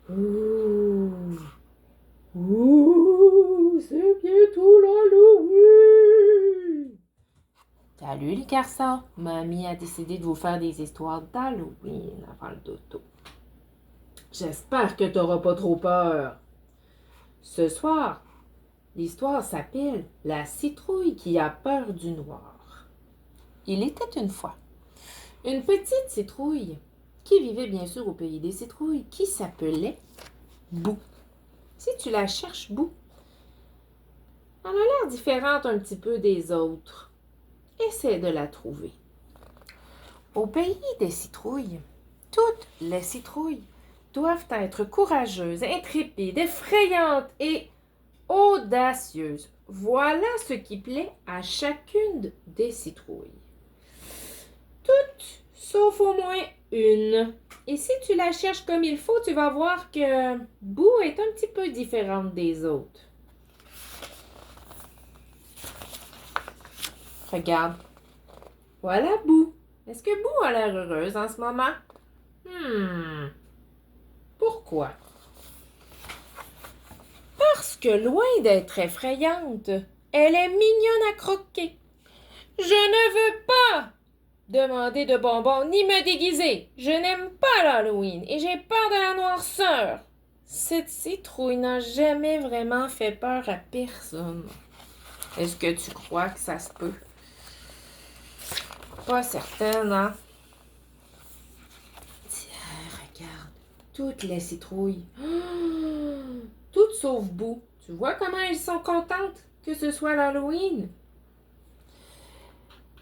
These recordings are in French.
Ouh, ouh, c'est bientôt l'Halloween! Salut les garçons, mamie a décidé de vous faire des histoires d'Halloween avant le dodo. J'espère que t'auras pas trop peur. Ce soir, l'histoire s'appelle La citrouille qui a peur du noir. Il était une fois une petite citrouille qui vivait bien sûr au pays des citrouilles qui s'appelait Bou. Si tu la cherches, Bou, elle a l'air différente un petit peu des autres. Essaie de la trouver. Au pays des citrouilles, toutes les citrouilles doivent être courageuses, intrépides, effrayantes et audacieuses. Voilà ce qui plaît à chacune des citrouilles. Toutes, sauf au moins une. Et si tu la cherches comme il faut, tu vas voir que Boo est un petit peu différente des autres. Regarde. Voilà Boo. Est-ce que Boo a l'air heureuse en ce moment? Pourquoi? Parce que loin d'être effrayante, elle est mignonne à croquer. Je ne veux pas demander de bonbons ni me déguiser. Je n'aime pas l'Halloween et j'ai peur de la noirceur. Cette citrouille n'a jamais vraiment fait peur à personne. Est-ce que tu crois que ça se peut? Pas certaine, hein? Tiens, regarde. Toutes les citrouilles. Toutes sauf Boo. Tu vois comment elles sont contentes que ce soit l'Halloween?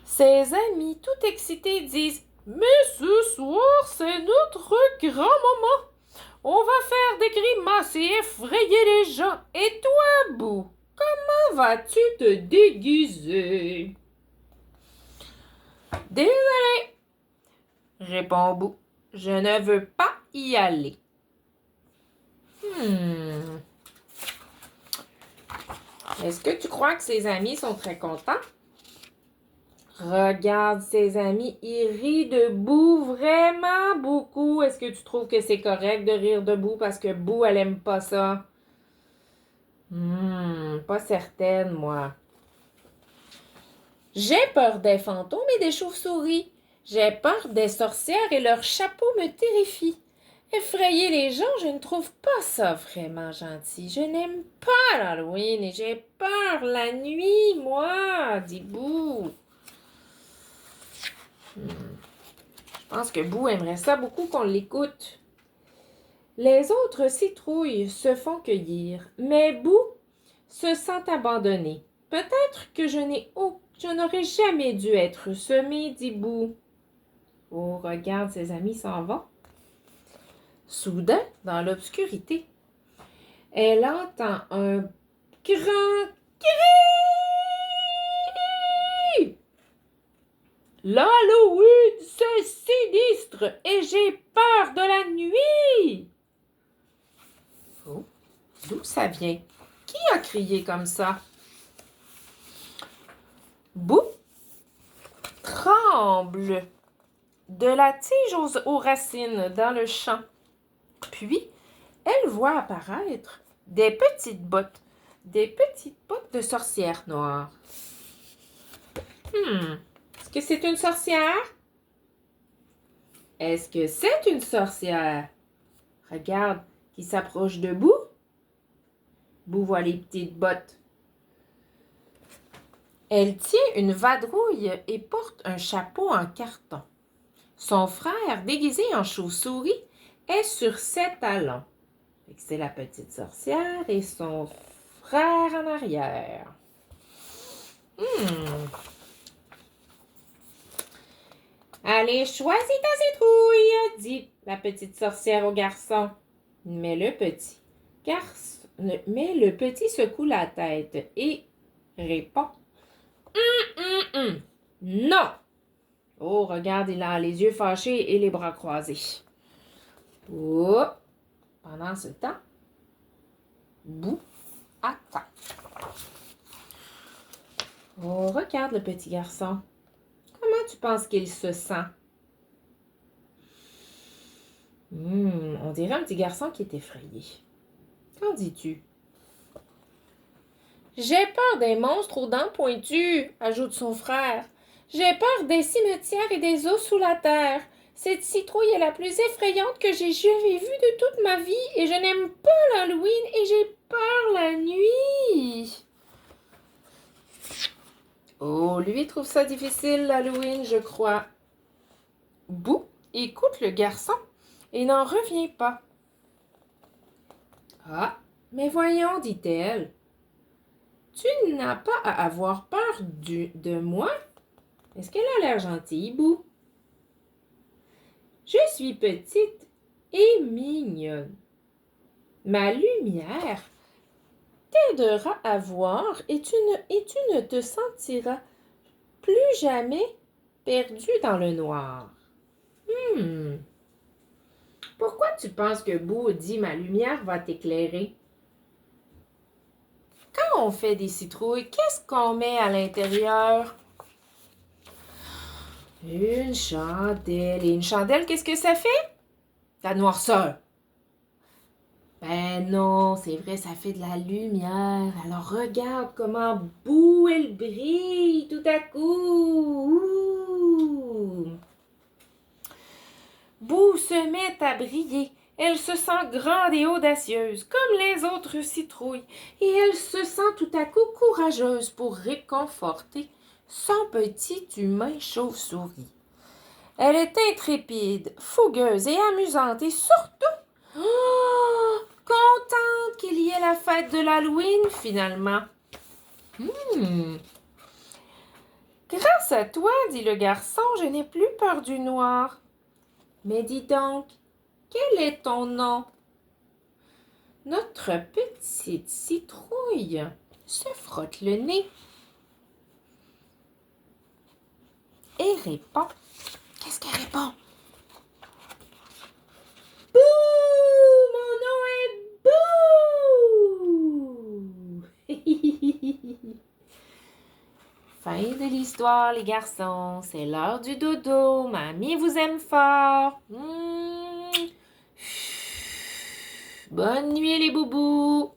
Ses amis, tout excités, disent « Mais ce soir, c'est notre grand moment. On va faire des grimaces et effrayer les gens. Et toi, Boo, comment vas-tu te déguiser? » Désolé, répond Boo. Je ne veux pas y aller. Est-ce que tu crois que ses amis sont très contents? Regarde ses amis, ils rient de Boo vraiment beaucoup. Est-ce que tu trouves que c'est correct de rire de Boo parce que Boo, elle aime pas ça? Pas certaine, moi. J'ai peur des fantômes et des chauves-souris. J'ai peur des sorcières et leurs chapeaux me terrifient. Effrayer les gens, je ne trouve pas ça vraiment gentil. Je n'aime pas l'Halloween et j'ai peur la nuit, moi, dit Boo. Je pense que Boo aimerait ça beaucoup qu'on l'écoute. Les autres citrouilles se font cueillir, mais Boo se sent abandonné. Peut-être que je n'aurais jamais dû être semé, dit Boo. Oh, regarde, ses amis s'en vont. Soudain, dans l'obscurité, elle entend un grand cri. L'Halloween, c'est sinistre et j'ai peur de la nuit. Oh, d'où ça vient? Qui a crié comme ça? Boo tremble de la tige aux racines dans le champ. Puis, elle voit apparaître des petites bottes de sorcière noire. Est-ce que c'est une sorcière? Est-ce que c'est une sorcière? Regarde, qui s'approche de Boo. Boo voit les petites bottes. Elle tient une vadrouille et porte un chapeau en carton. Son frère, déguisé en chauve-souris, est sur ses talons. C'est la petite sorcière et son frère en arrière. Allez, choisis ta citrouille, dit la petite sorcière au garçon. Mais le petit secoue la tête et répond non. Oh, regarde, il a les yeux fâchés et les bras croisés. Oh. Pendant ce temps, Boo attend. Oh, regarde le petit garçon. Comment tu penses qu'il se sent? On dirait un petit garçon qui est effrayé. Qu'en dis-tu? J'ai peur des monstres aux dents pointues, ajoute son frère. J'ai peur des cimetières et des eaux sous la terre. Cette citrouille est la plus effrayante que j'ai jamais vue de toute ma vie et je n'aime pas l'Halloween et j'ai peur la nuit. Oh, lui trouve ça difficile l'Halloween, je crois. Boo écoute le garçon et n'en revient pas. Ah, mais voyons, dit-elle. Tu n'as pas à avoir peur de moi? Est-ce qu'elle a l'air gentille, Boo? Je suis petite et mignonne. Ma lumière t'aidera à voir et tu ne te sentiras plus jamais perdu dans le noir. Pourquoi tu penses que Boo dit ma lumière va t'éclairer? Quand on fait des citrouilles, qu'est-ce qu'on met à l'intérieur? Une chandelle. Et une chandelle, qu'est-ce que ça fait? La noirceur. Ben non, c'est vrai, ça fait de la lumière. Alors regarde comment Boo, elle brille tout à coup. Ouh. Boo se met à briller. Elle se sent grande et audacieuse, comme les autres citrouilles, et elle se sent tout à coup courageuse pour réconforter son petit humain chauve-souris. Elle est intrépide, fougueuse et amusante, et surtout, contente qu'il y ait la fête de l'Halloween finalement. Grâce à toi, dit le garçon, je n'ai plus peur du noir. Mais dis donc, quel est ton nom? Notre petite citrouille se frotte le nez et répond. Qu'est-ce qu'elle répond? Bouh! Mon nom est Bouh! Fin de l'histoire, les garçons. C'est l'heure du dodo. Mamie vous aime fort. Bonne nuit, les boubous.